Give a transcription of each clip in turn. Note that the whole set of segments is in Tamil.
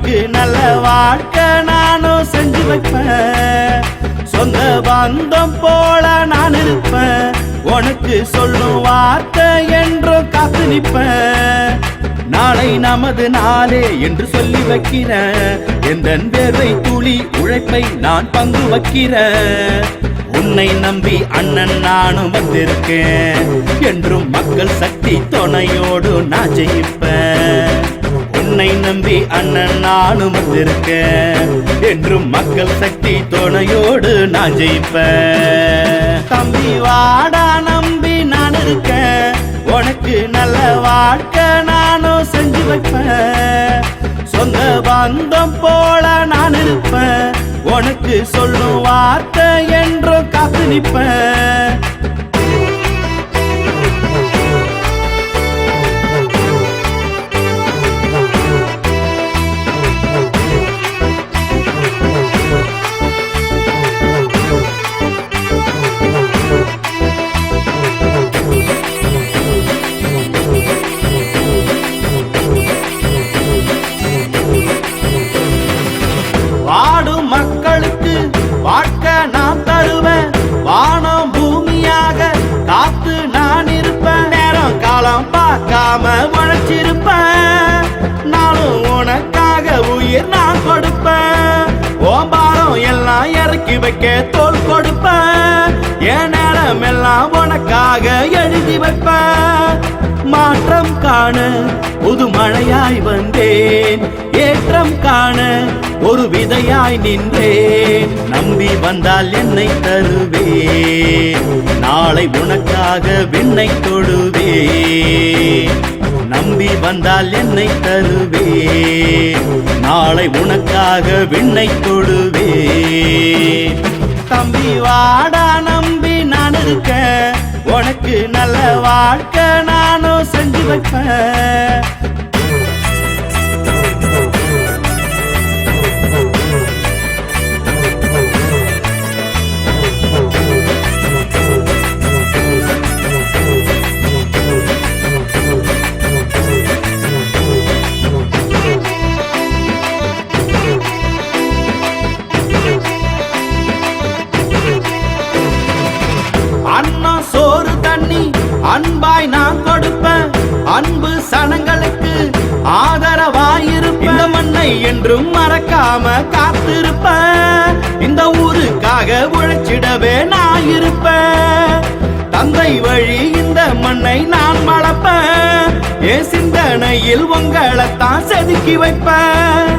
உனக்கு நல்ல வாழ்க்கை நானும் செஞ்சு வைப்பேன். சொந்த பந்தம் போல நான் இருப்பேன். உனக்கு சொல்லும் வார்த்தை என்றும் காத்து நிற்பேன். நாளை நமது நாளே என்று சொல்லி வைக்கிறேன். எந்த வேர்வை துளி உழைப்பை நான் பங்கு வைக்கிறேன். உன்னை நம்பி அண்ணன் நானும் வந்திருக்கேன். என்றும் மக்கள் சக்தி துணையோடு நான் ஜெயிப்பேன். உன்னை நம்பி அண்ணன் நானும் வந்திருக்கேன். என்றும் மக்கள் சக்தி துணையோடு நான் ஜெயிப்பேன். தம்பி வாடா நம்பி நான் இருக்கேன். உனக்கு நல்ல வாழ்க்கை நானும் செஞ்சு வைப்பேன். சொந்த பந்தம் போல நான் இருப்பேன். உனக்கு சொல்லும் வார்த்தை என்றும் காத்து நிற்பேன். வாடும் மக்களுக்கு வாழ்க்கை நான் தருவேன். வானம் பூமியாக காத்து நான் இருப்பேன். நேரம் காலம் பார்க்காம உழைச்சிருப்பேன். நானும் உனக்காக உயிர் நான் கொடுப்பேன். ஓம்பாரம் எல்லாம் இறக்கி வைக்க தோல் கொடுப்பேன். என் நேரம் எல்லாம் உனக்காக எழுதி வைப்பேன். மாற்றம் காண புது மழையாய் வந்தேன். ஏற்றம் காண ஒரு விதையாய் நின்றேன். நம்பி வந்தால் என்னை தருவேன். நாளை உனக்காக விண்ணை தொடுவேன். நம்பி வந்தால் என்னை தருவேன். நாளை உனக்காக விண்ணை தொடுவேன். தம்பி வாடா நம்பி நான் இருக்கேன். உனக்கு நல்ல வாழ்க்கை நானும் செஞ்சு வைப்பேன். அண்ணா சோறு தண்ணி அன்பாய் நான் கொடுப்பேன். அன்பு சனங்களுக்கு ஆதரவாயிருப்பேன். இந்த மண்ணை என்றும் மறக்காம காத்திருப்பேன். இந்த ஊருக்காக உழைச்சிடவே நான் இருப்பேன். தந்தை வழி இந்த மண்ணை நான் வளர்ப்பேன். என் சிந்தனையில் உங்களைத்தான் செதுக்கி வைப்பேன்.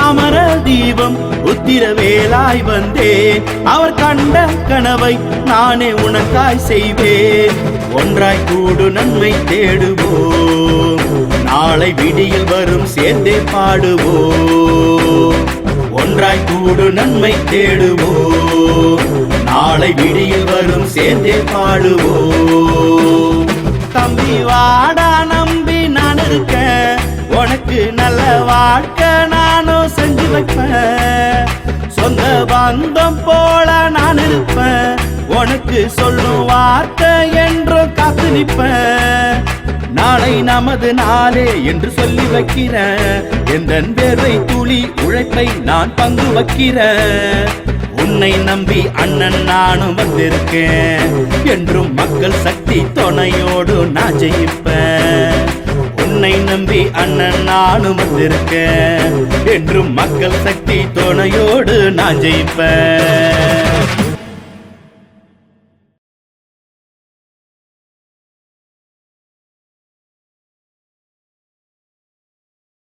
அமர தீபம் உத்திர வேலாய் வந்தேன். அவர் கண்ட கனவை நானே உனக்காய் செய்வேன். ஒன்றாய் கூடு நன்மை தேடுவோம். நாளை விடியில் வரும் சேர்ந்தே பாடுவோம். ஒன்றாய் கூடு நன்மை தேடுவோம். நாளை விடியில் வரும் சேர்ந்தே பாடுவோம். தம்பி வாடா நம்பி நான் இருக்கேன். உனக்கு நல்ல வாழ்க்கை நானும் செஞ்சு வைப்பேன். சொந்த பந்தம் போல நான் இருப்பேன். உனக்கு சொல்லும் வார்த்தை என்றும் காத்து நிற்பேன். நாளை நமது நாளே என்று சொல்லி வைக்கிறேன். எந்த வேர்வை துளி உழைப்பை நான் பங்கு வைக்கிறேன். உன்னை நம்பி அண்ணன் நானும் வந்திருக்கேன். என்றும் மக்கள் சக்தி துணையோடு நான் ஜெயிப்பேன். உன்னை நம்பி அண்ணன் நானும் வந்திருக்கேன். என்றும் மக்கள் சக்தி துணையோடு நான் ஜெயிப்பேன்.